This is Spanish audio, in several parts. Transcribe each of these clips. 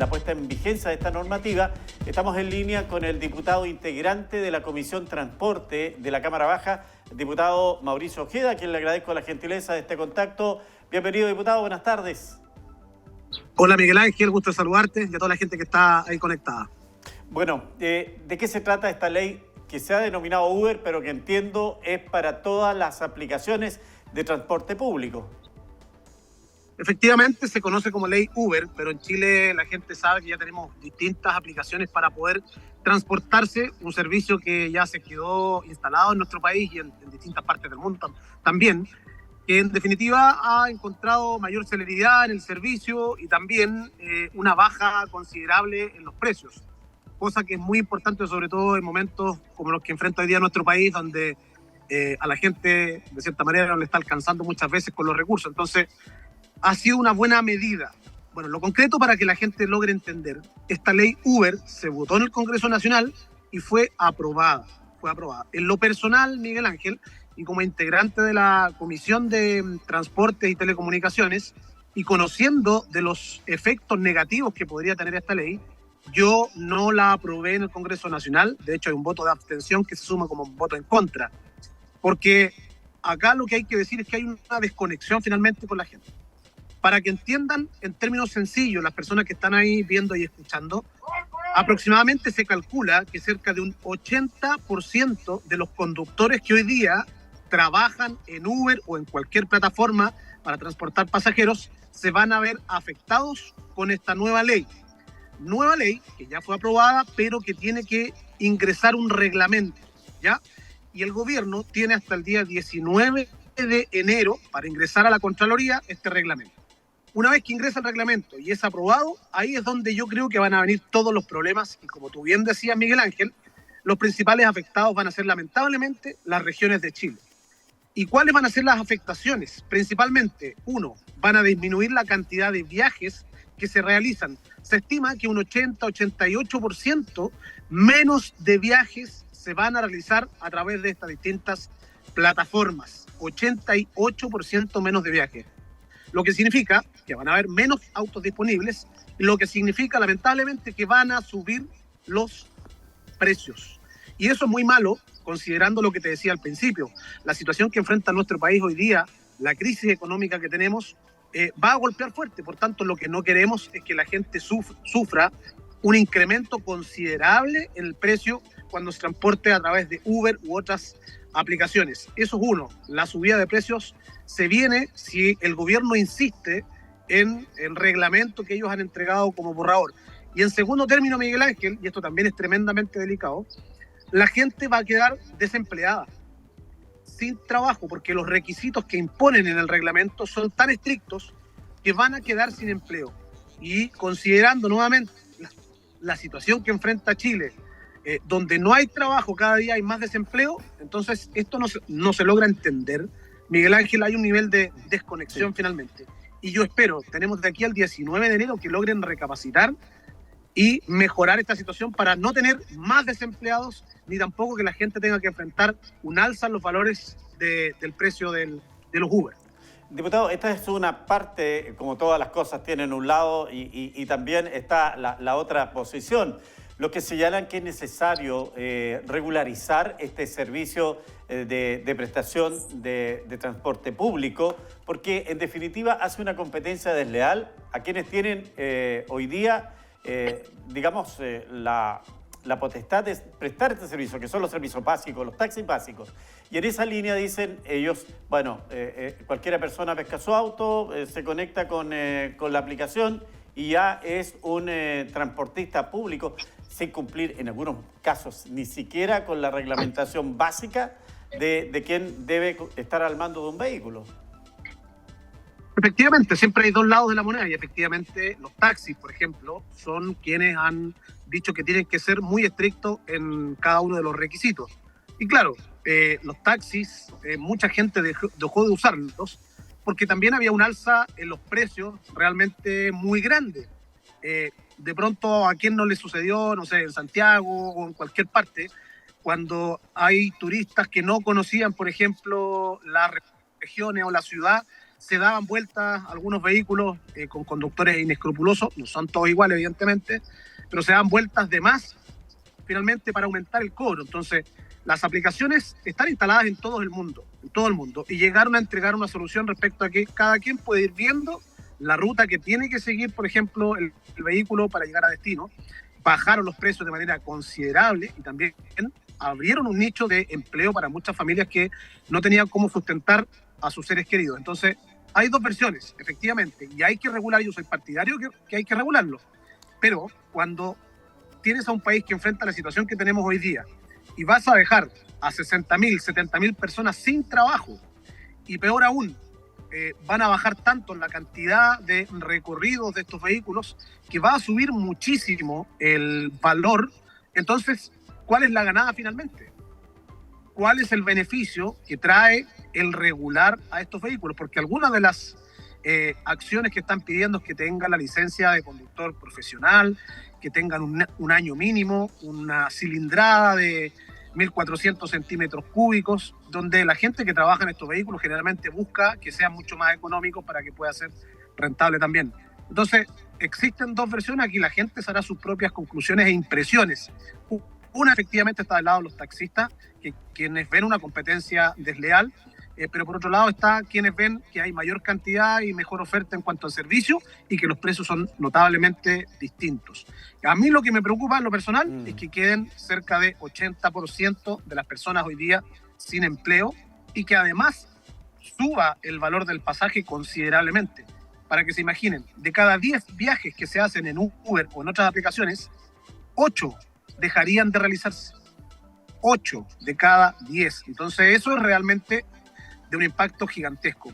la puesta en vigencia de esta normativa. Estamos en línea con el diputado integrante de la Comisión Transporte de la Cámara Baja, el diputado Mauricio Ojeda, a quien le agradezco la gentileza de este contacto. Bienvenido, diputado, buenas tardes. Hola Miguel Ángel, gusto de saludarte y a toda la gente que está ahí conectada. Bueno, ¿de qué se trata esta ley que se ha denominado Uber, pero que entiendo es para todas las aplicaciones de transporte público? Efectivamente se conoce como ley Uber, pero en Chile la gente sabe que ya tenemos distintas aplicaciones para poder transportarse, un servicio que ya se quedó instalado en nuestro país y en distintas partes del mundo también, que en definitiva ha encontrado mayor celeridad en el servicio y también una baja considerable en los precios, cosa que es muy importante sobre todo en momentos como los que enfrenta hoy día nuestro país, donde a la gente de cierta manera no le está alcanzando muchas veces con los recursos. Entonces ha sido una buena medida. Bueno, lo concreto para que la gente logre entender, esta ley Uber se votó en el Congreso Nacional y fue aprobada. En lo personal, Miguel Ángel, y como integrante de la Comisión de Transportes y Telecomunicaciones, y conociendo de los efectos negativos que podría tener esta ley, yo no la aprobé en el Congreso Nacional. De hecho, hay un voto de abstención que se suma como un voto en contra, porque acá lo que hay que decir es que hay una desconexión finalmente con la gente. Para que entiendan en términos sencillos las personas que están ahí viendo y escuchando, aproximadamente se calcula que cerca de un 80% de los conductores que hoy día trabajan en Uber o en cualquier plataforma para transportar pasajeros se van a ver afectados con esta nueva ley. Nueva ley que ya fue aprobada, pero que tiene que ingresar un reglamento, ¿ya? Y el gobierno tiene hasta el día 19 de enero para ingresar a la Contraloría este reglamento. Una vez que ingresa el reglamento y es aprobado, ahí es donde yo creo que van a venir todos los problemas. Y como tú bien decías, Miguel Ángel, los principales afectados van a ser lamentablemente las regiones de Chile. ¿Y cuáles van a ser las afectaciones? Principalmente, uno, van a disminuir la cantidad de viajes que se realizan. Se estima que un 80-88% menos de viajes se van a realizar a través de estas distintas plataformas. 88% menos de viajes. Lo que significa que van a haber menos autos disponibles, lo que significa lamentablemente que van a subir los precios. Y eso es muy malo, considerando lo que te decía al principio. La situación que enfrenta nuestro país hoy día, la crisis económica que tenemos, va a golpear fuerte. Por tanto, lo que no queremos es que la gente sufra un incremento considerable en el precio cuando se transporte a través de Uber u otras aplicaciones. Eso es uno. La subida de precios se viene si el gobierno insiste en el reglamento que ellos han entregado como borrador. Y en segundo término, Miguel Ángel, y esto también es tremendamente delicado, la gente va a quedar desempleada, sin trabajo, porque los requisitos que imponen en el reglamento son tan estrictos que van a quedar sin empleo. Y considerando nuevamente la situación que enfrenta Chile, donde no hay trabajo, cada día hay más desempleo, entonces esto no se logra entender. Miguel Ángel, hay un nivel de desconexión finalmente. Y yo espero, tenemos de aquí al 19 de enero que logren recapacitar y mejorar esta situación para no tener más desempleados, ni tampoco que la gente tenga que enfrentar un alza en los valores del precio de los Uber. Diputado, esta es una parte, como todas las cosas tienen un lado y también está la otra posición. Los que señalan que es necesario regularizar este servicio de prestación de transporte público, porque en definitiva hace una competencia desleal a quienes tienen hoy día, la potestad de prestar este servicio, que son los servicios básicos, los taxis básicos. Y en esa línea dicen ellos, bueno, cualquiera persona pesca su auto, se conecta con la aplicación y ya es un transportista público, sin cumplir en algunos casos ni siquiera con la reglamentación básica de quién debe estar al mando de un vehículo. Efectivamente, siempre hay dos lados de la moneda y efectivamente los taxis, por ejemplo, son quienes han dicho que tienen que ser muy estrictos en cada uno de los requisitos. Y claro, los taxis, mucha gente dejó de usarlos porque también había un alza en los precios realmente muy grande. De pronto, ¿a quién no le sucedió, no sé, en Santiago o en cualquier parte, cuando hay turistas que no conocían, por ejemplo, las regiones o la ciudad, se daban vueltas algunos vehículos con conductores inescrupulosos, no son todos iguales evidentemente, pero se dan vueltas de más finalmente para aumentar el cobro. Entonces, las aplicaciones están instaladas en todo el mundo, y llegaron a entregar una solución respecto a que cada quien puede ir viendo la ruta que tiene que seguir, por ejemplo, el vehículo para llegar a destino. Bajaron los precios de manera considerable y también abrieron un nicho de empleo para muchas familias que no tenían cómo sustentar a sus seres queridos. Entonces, hay dos versiones, efectivamente, y hay que regular. Yo soy partidario que hay que regularlo, pero cuando tienes a un país que enfrenta la situación que tenemos hoy día y vas a dejar a 60.000, 70.000 personas sin trabajo, y peor aún, van a bajar tanto la cantidad de recorridos de estos vehículos que va a subir muchísimo el valor. Entonces, ¿cuál es la ganada finalmente? ¿Cuál es el beneficio que trae el regular a estos vehículos? Porque algunas de las acciones que están pidiendo es que tengan la licencia de conductor profesional, que tengan un año mínimo, una cilindrada de 1.400 centímetros cúbicos, donde la gente que trabaja en estos vehículos generalmente busca que sean mucho más económicos para que pueda ser rentable también. Entonces, existen dos versiones, aquí la gente hará sus propias conclusiones e impresiones. Una efectivamente está del lado de los taxistas, quienes ven una competencia desleal, pero por otro lado está quienes ven que hay mayor cantidad y mejor oferta en cuanto al servicio y que los precios son notablemente distintos. A mí lo que me preocupa en lo personal es que queden cerca de 80% de las personas hoy día sin empleo y que además suba el valor del pasaje considerablemente. Para que se imaginen, de cada 10 viajes que se hacen en Uber o en otras aplicaciones, 8 dejarían de realizarse. 8 de cada 10. Entonces eso es realmente de un impacto gigantesco.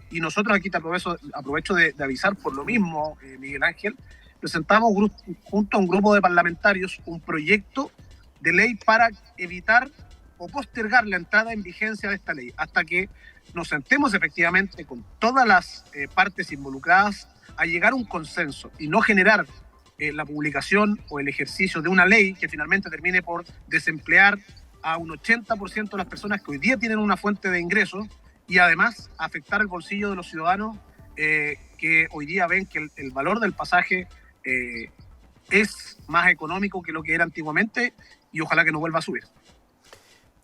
Y nosotros aquí te aprovecho de avisar por lo mismo, Miguel Ángel, presentamos junto a un grupo de parlamentarios un proyecto de ley para evitar o postergar la entrada en vigencia de esta ley, hasta que nos sentemos efectivamente con todas las partes involucradas a llegar a un consenso y no generar la publicación o el ejercicio de una ley que finalmente termine por desemplear a un 80% de las personas que hoy día tienen una fuente de ingresos y además afectar el bolsillo de los ciudadanos que hoy día ven que el valor del pasaje es más económico que lo que era antiguamente y ojalá que no vuelva a subir.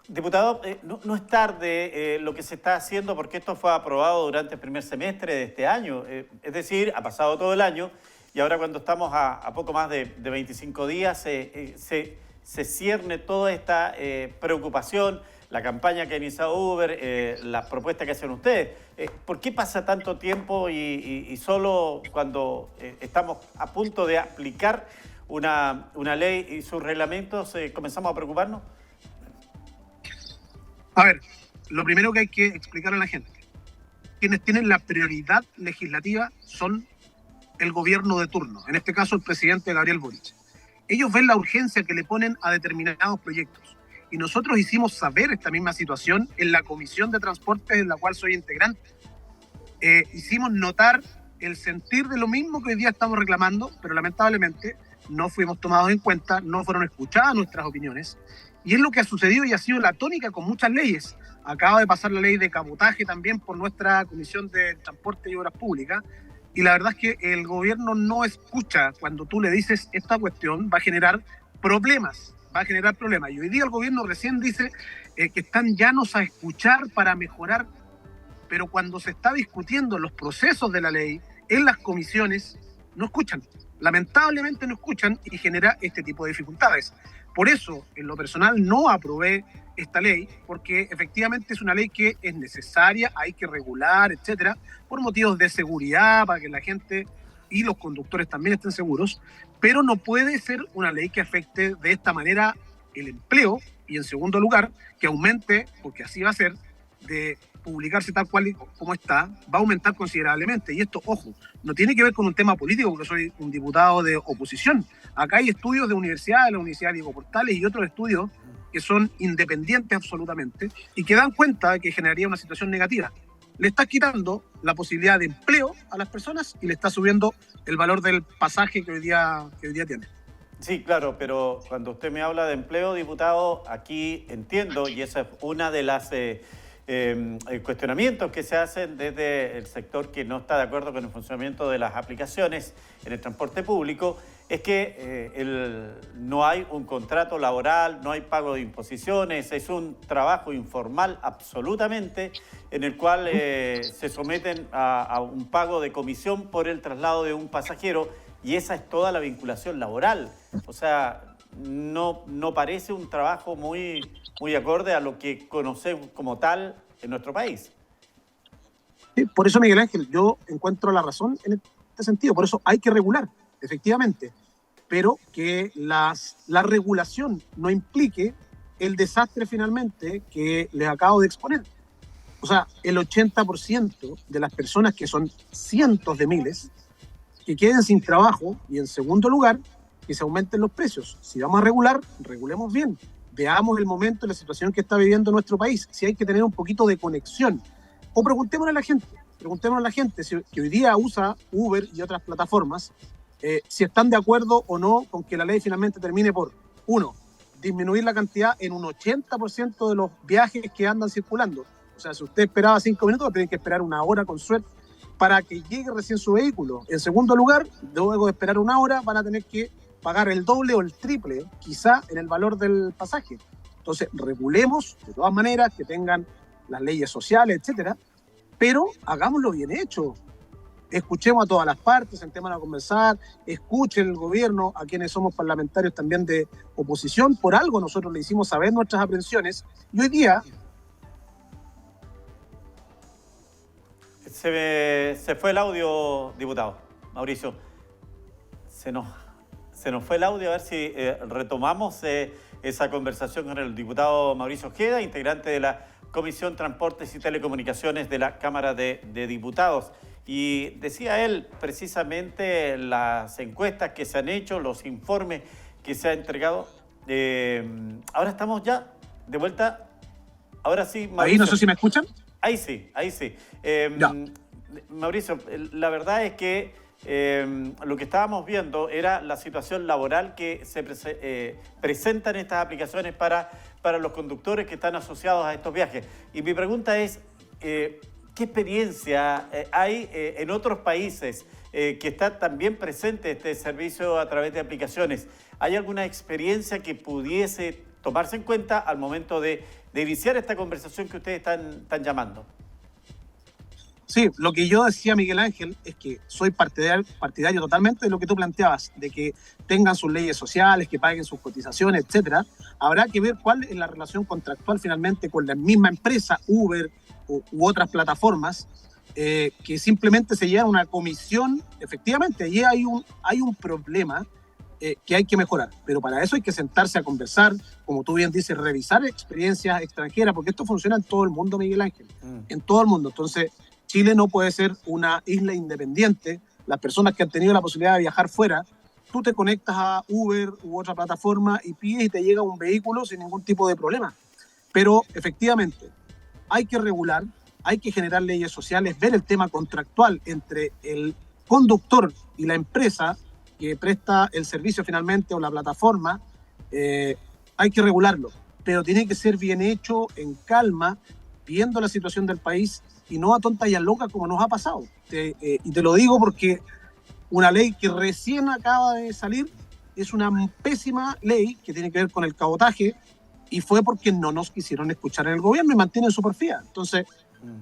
Diputado, no es tarde lo que se está haciendo porque esto fue aprobado durante el primer semestre de este año. Es decir, ha pasado todo el año y ahora cuando estamos a poco más de 25 días se cierne toda esta preocupación, la campaña que ha iniciado Uber, las propuestas que hacen ustedes. ¿Por qué pasa tanto tiempo y solo cuando estamos a punto de aplicar una ley y sus reglamentos comenzamos a preocuparnos? A ver, lo primero que hay que explicar a la gente, quienes tienen la prioridad legislativa son el gobierno de turno, en este caso el presidente Gabriel Boric. Ellos ven la urgencia que le ponen a determinados proyectos y nosotros hicimos saber esta misma situación en la Comisión de Transportes en la cual soy integrante. Hicimos notar el sentir de lo mismo que hoy día estamos reclamando, pero lamentablemente no fuimos tomados en cuenta, no fueron escuchadas nuestras opiniones. Y es lo que ha sucedido y ha sido la tónica con muchas leyes. Acaba de pasar la ley de cabotaje también por nuestra Comisión de Transporte y Obras Públicas. Y la verdad es que el gobierno no escucha cuando tú le dices esta cuestión va a generar problemas. Y hoy día el gobierno recién dice que están llanos a escuchar para mejorar. Pero cuando se está discutiendo los procesos de la ley en las comisiones, no escuchan. Lamentablemente no escuchan y genera este tipo de dificultades. Por eso, en lo personal, no aprobé esta ley, porque efectivamente es una ley que es necesaria, hay que regular, etcétera, por motivos de seguridad, para que la gente y los conductores también estén seguros, pero no puede ser una ley que afecte de esta manera el empleo y, en segundo lugar, que aumente, porque así va a ser, de publicarse tal cual como está, va a aumentar considerablemente. Y esto, ojo, no tiene que ver con un tema político, porque soy un diputado de oposición. Acá hay estudios de universidades, la Universidad Diego Portales y otros estudios que son independientes absolutamente y que dan cuenta de que generaría una situación negativa. Le está quitando la posibilidad de empleo a las personas y le está subiendo el valor del pasaje que hoy día tiene. Sí, claro, pero cuando usted me habla de empleo, diputado, aquí entiendo, y esa es una de las cuestionamientos que se hacen desde el sector que no está de acuerdo con el funcionamiento de las aplicaciones en el transporte público es que no hay un contrato laboral, no hay pago de imposiciones, es un trabajo informal absolutamente en el cual se someten a un pago de comisión por el traslado de un pasajero y esa es toda la vinculación laboral. O sea, no parece un trabajo muy acorde a lo que conocemos como tal en nuestro país. Sí, por eso, Miguel Ángel, yo encuentro la razón en este sentido. Por eso hay que regular, efectivamente, pero que la regulación no implique el desastre finalmente que les acabo de exponer. O sea, el 80% de las personas, que son cientos de miles, que queden sin trabajo, y en segundo lugar, que se aumenten los precios. Si vamos a regular, regulemos bien. Veamos el momento y la situación que está viviendo nuestro país, si hay que tener un poquito de conexión. O preguntémosle a la gente si, que hoy día usa Uber y otras plataformas, si están de acuerdo o no con que la ley finalmente termine por, uno, disminuir la cantidad en un 80% de los viajes que andan circulando. O sea, si usted esperaba 5 minutos, va a tener que esperar 1 hora con suerte para que llegue recién su vehículo. En segundo lugar, luego de esperar 1 hora, van a tener que pagar el doble o el triple, quizá, en el valor del pasaje. Entonces, regulemos de todas maneras, que tengan las leyes sociales, etcétera, pero hagámoslo bien hecho. Escuchemos a todas las partes, sentémonos a conversar, escuchen el gobierno, a quienes somos parlamentarios también de oposición. Por algo nosotros le hicimos saber nuestras aprensiones y hoy día... Se fue el audio, diputado Mauricio. Se nos fue el audio, a ver si retomamos esa conversación con el diputado Mauricio Ojeda, integrante de la Comisión Transportes y Telecomunicaciones de la Cámara de Diputados. Y decía él precisamente las encuestas que se han hecho, los informes que se han entregado. Ahora estamos ya de vuelta. Ahora sí, Mauricio. Ahí no sé si me escuchan. Ahí sí. Mauricio, la verdad es que lo que estábamos viendo era la situación laboral que se presenta en estas aplicaciones para los conductores que están asociados a estos viajes. Y mi pregunta es, ¿qué experiencia hay en otros países que está también presente este servicio a través de aplicaciones? ¿Hay alguna experiencia que pudiese tomarse en cuenta al momento de iniciar esta conversación que ustedes están llamando? Sí, lo que yo decía, Miguel Ángel, es que soy partidario totalmente de lo que tú planteabas, de que tengan sus leyes sociales, que paguen sus cotizaciones, etcétera. Habrá que ver cuál es la relación contractual finalmente con la misma empresa, Uber u otras plataformas, que simplemente se llevan una comisión. Efectivamente, allí hay un problema que hay que mejorar, pero para eso hay que sentarse a conversar, como tú bien dices, revisar experiencias extranjeras, porque esto funciona en todo el mundo, Miguel Ángel, en todo el mundo. Entonces, Chile no puede ser una isla independiente. Las personas que han tenido la posibilidad de viajar fuera, tú te conectas a Uber u otra plataforma y pides y te llega un vehículo sin ningún tipo de problema. Pero efectivamente, hay que regular, hay que generar leyes sociales, ver el tema contractual entre el conductor y la empresa que presta el servicio finalmente o la plataforma. Hay que regularlo, pero tiene que ser bien hecho, en calma, viendo la situación del país y no a tonta y a loca como nos ha pasado. Y te lo digo porque una ley que recién acaba de salir es una pésima ley que tiene que ver con el cabotaje y fue porque no nos quisieron escuchar en el gobierno y mantienen su porfía. Entonces,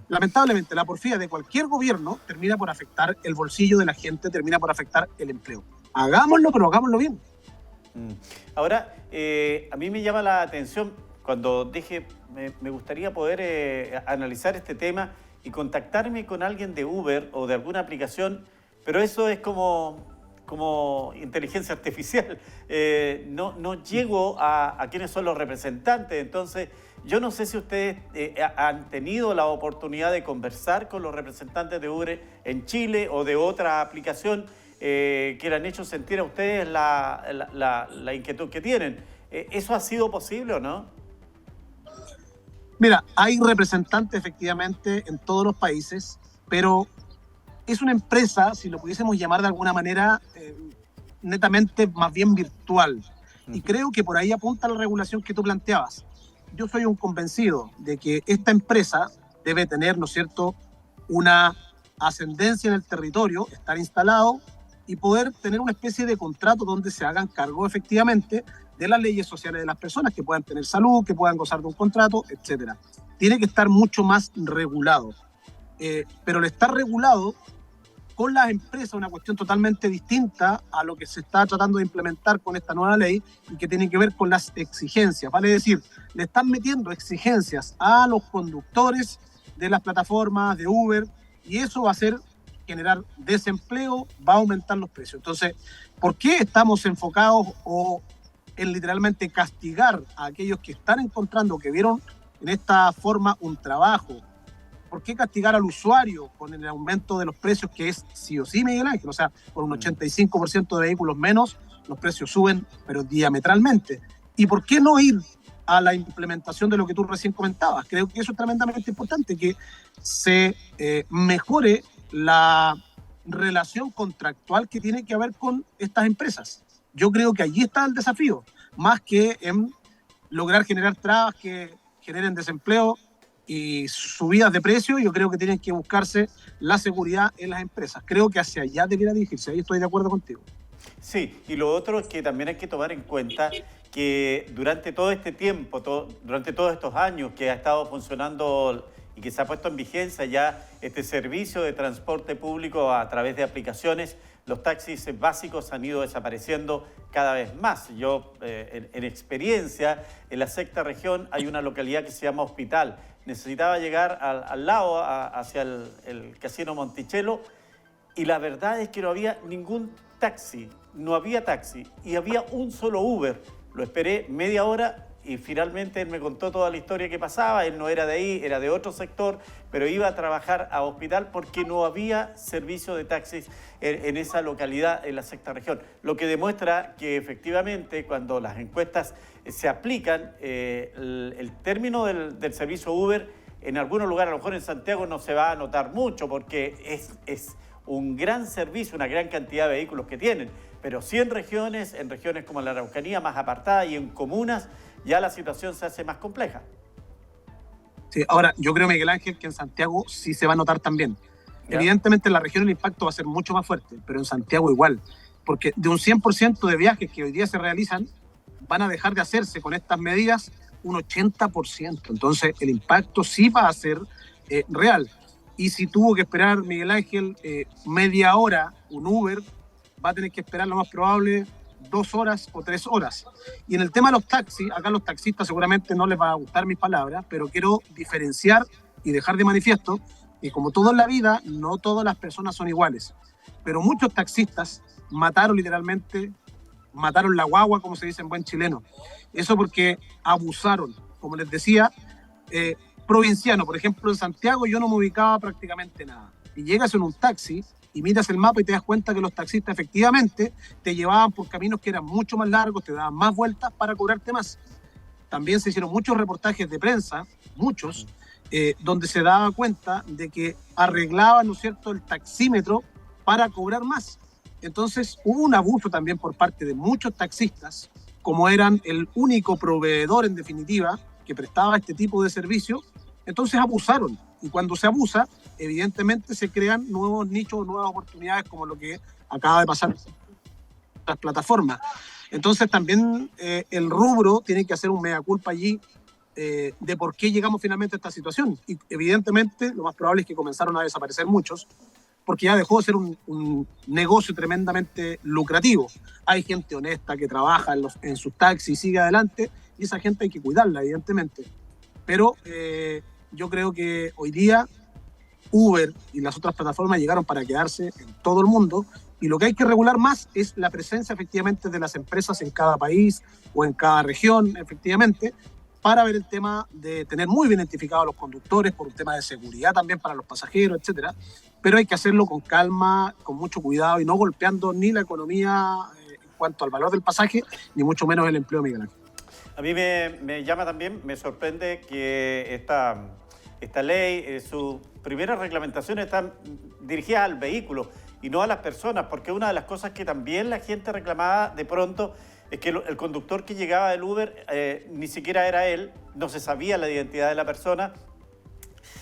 lamentablemente, la porfía de cualquier gobierno termina por afectar el bolsillo de la gente, termina por afectar el empleo. Hagámoslo, pero hagámoslo bien. Ahora, a mí me llama la atención cuando dije, me gustaría poder analizar este tema y contactarme con alguien de Uber o de alguna aplicación, pero eso es como inteligencia artificial. No llego a quiénes son los representantes. Entonces, yo no sé si ustedes han tenido la oportunidad de conversar con los representantes de Uber en Chile o de otra aplicación que le han hecho sentir a ustedes la inquietud que tienen. ¿Eso ha sido posible o no? Mira, hay representantes efectivamente en todos los países, pero es una empresa, si lo pudiésemos llamar de alguna manera, netamente más bien virtual. Y creo que por ahí apunta la regulación que tú planteabas. yo soy un convencido de que esta empresa debe tener, ¿no es cierto?, una ascendencia en el territorio, estar instalado y poder tener una especie de contrato donde se hagan cargo efectivamente de las leyes sociales de las personas, que puedan tener salud, que puedan gozar de un contrato, etcétera. Tiene que estar mucho más regulado. Pero el estar regulado con las empresas es una cuestión totalmente distinta a lo que se está tratando de implementar con esta nueva ley y que tiene que ver con las exigencias. Vale decir, le están metiendo exigencias a los conductores de las plataformas de Uber y eso va a generar desempleo, va a aumentar los precios. Entonces, ¿por qué estamos enfocados en literalmente castigar a aquellos que están encontrando, que vieron en esta forma un trabajo? ¿Por qué castigar al usuario con el aumento de los precios, que es sí o sí, Miguel Ángel? O sea, por un 85% de vehículos menos, los precios suben, pero diametralmente. ¿Y por qué no ir a la implementación de lo que tú recién comentabas? Creo que eso es tremendamente importante, que se mejore la relación contractual que tiene que haber con estas empresas. Yo creo que allí está el desafío, más que en lograr generar trabas que generen desempleo y subidas de precios. Yo creo que tienen que buscarse la seguridad en las empresas. Creo que hacia allá debiera dirigirse. Ahí estoy de acuerdo contigo. Sí, y lo otro es que también hay que tomar en cuenta que durante todo este tiempo, durante todos estos años que ha estado funcionando y que se ha puesto en vigencia ya este servicio de transporte público a través de aplicaciones, los taxis básicos han ido desapareciendo cada vez más. Yo, en experiencia, en la sexta región hay una localidad que se llama Hospital. Necesitaba llegar al lado, hacia el Casino Monticello, y la verdad es que no había ningún taxi, no había taxi, y había un solo Uber. Lo esperé media hora y finalmente él me contó toda la historia que pasaba. Él no era de ahí, era de otro sector, pero iba a trabajar a Hospital porque no había servicio de taxis en esa localidad, en la sexta región. Lo que demuestra que efectivamente cuando las encuestas se aplican, el término del servicio Uber, en algunos lugares, a lo mejor en Santiago no se va a notar mucho porque es un gran servicio, una gran cantidad de vehículos que tienen, pero sí en regiones como la Araucanía, más apartadas, y en comunas, ya la situación se hace más compleja. Sí, ahora, yo creo, Miguel Ángel, que en Santiago sí se va a notar también. ¿Ya? Evidentemente en la región el impacto va a ser mucho más fuerte, pero en Santiago igual, porque de un 100% de viajes que hoy día se realizan, van a dejar de hacerse con estas medidas un 80%. Entonces el impacto sí va a ser real. Y si tuvo que esperar, Miguel Ángel, media hora un Uber, va a tener que esperar lo más probable 2 horas o 3 horas. Y en el tema de los taxis, acá los taxistas seguramente no les va a gustar mis palabras, pero quiero diferenciar y dejar de manifiesto que, como todo en la vida, no todas las personas son iguales. Pero muchos taxistas mataron la guagua, como se dice en buen chileno. Eso porque abusaron. Como les decía, provinciano, por ejemplo, en Santiago yo no me ubicaba prácticamente nada. Y llegas en un taxi y miras el mapa y te das cuenta que los taxistas efectivamente te llevaban por caminos que eran mucho más largos, te daban más vueltas para cobrarte más. También se hicieron muchos reportajes de prensa, muchos, donde se daba cuenta de que arreglaban, ¿no es cierto?, el taxímetro para cobrar más. Entonces hubo un abuso también por parte de muchos taxistas, como eran el único proveedor en definitiva que prestaba este tipo de servicio. Entonces abusaron, y cuando se abusa, evidentemente se crean nuevos nichos, nuevas oportunidades, como lo que acaba de pasar en las plataformas. Entonces también el rubro tiene que hacer un mea culpa allí de por qué llegamos finalmente a esta situación. Y evidentemente lo más probable es que comenzaron a desaparecer muchos, porque ya dejó de ser un negocio tremendamente lucrativo. Hay gente honesta que trabaja en sus taxis y sigue adelante, y esa gente hay que cuidarla, evidentemente. Pero yo creo que hoy día Uber y las otras plataformas llegaron para quedarse en todo el mundo, y lo que hay que regular más es la presencia efectivamente de las empresas en cada país o en cada región, efectivamente, para ver el tema de tener muy bien identificados a los conductores, por un tema de seguridad también para los pasajeros, etcétera. Pero hay que hacerlo con calma, con mucho cuidado, y no golpeando ni la economía en cuanto al valor del pasaje, ni mucho menos el empleo, Miguel Ángel. A mí me llama también, me sorprende que esta ley, sus primeras reglamentaciones están dirigidas al vehículo y no a las personas, porque una de las cosas que también la gente reclamaba de pronto es que el conductor que llegaba del Uber ni siquiera era él, no se sabía la identidad de la persona.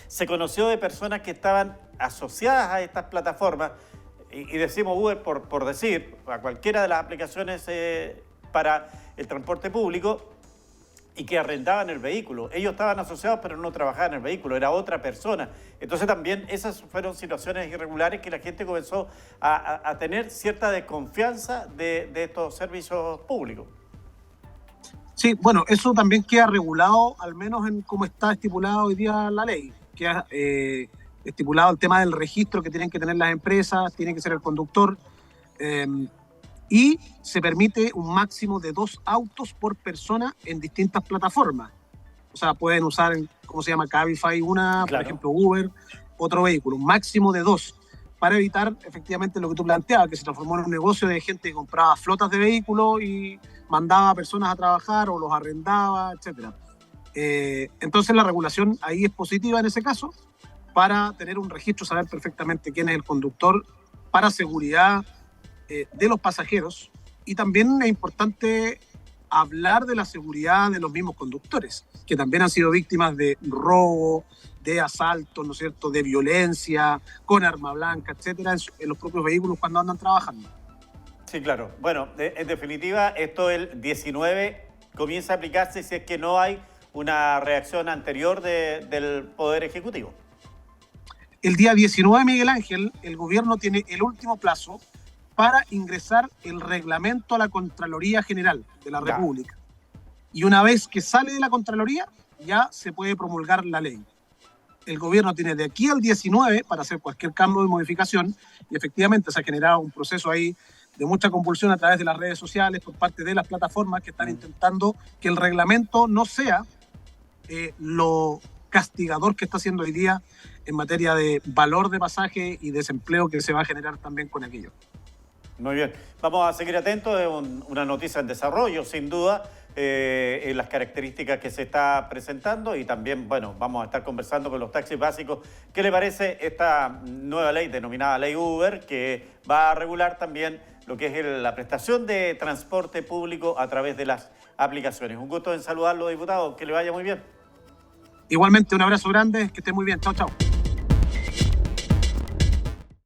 Se conoció de personas que estaban asociadas a estas plataformas, y decimos Uber por decir, a cualquiera de las aplicaciones para el transporte público, y que arrendaban el vehículo. Ellos estaban asociados, pero no trabajaban en el vehículo, era otra persona. Entonces también esas fueron situaciones irregulares que la gente comenzó a tener cierta desconfianza de estos servicios públicos. Sí, bueno, eso también queda regulado, al menos en cómo está estipulado hoy día la ley. Queda estipulado el tema del registro que tienen que tener las empresas, tiene que ser el conductor, y se permite un máximo de 2 autos por persona en distintas plataformas. O sea, pueden usar, ¿cómo se llama? Cabify una, claro. Por ejemplo, Uber, otro vehículo, un máximo de 2, para evitar efectivamente lo que tú planteabas, que se transformó en un negocio de gente que compraba flotas de vehículos y mandaba a personas a trabajar o los arrendaba, etc. Entonces la regulación ahí es positiva en ese caso, para tener un registro, saber perfectamente quién es el conductor, para seguridad de los pasajeros, y también es importante hablar de la seguridad de los mismos conductores, que también han sido víctimas de robo, de asalto, ¿no es cierto?, de violencia, con arma blanca, etcétera, en los propios vehículos cuando andan trabajando. Sí, claro. Bueno, en definitiva, esto el 19 comienza a aplicarse si es que no hay una reacción anterior del Poder Ejecutivo. El día 19, Miguel Ángel, el gobierno tiene el último plazo para ingresar el reglamento a la Contraloría General de la República. Y una vez que sale de la Contraloría, ya se puede promulgar la ley. El gobierno tiene de aquí al 19 para hacer cualquier cambio de modificación, y efectivamente se ha generado un proceso ahí de mucha convulsión a través de las redes sociales por parte de las plataformas que están intentando que el reglamento no sea lo castigador que está haciendo hoy día en materia de valor de pasaje y desempleo que se va a generar también con aquello. Muy bien, vamos a seguir atentos, es una noticia en desarrollo, sin duda, en las características que se está presentando, y también, bueno, vamos a estar conversando con los taxis básicos. ¿Qué le parece esta nueva ley denominada Ley Uber, que va a regular también lo que es la prestación de transporte público a través de las aplicaciones? Un gusto en saludarlo, diputado, que le vaya muy bien. Igualmente, un abrazo grande, que esté muy bien, chao, chao.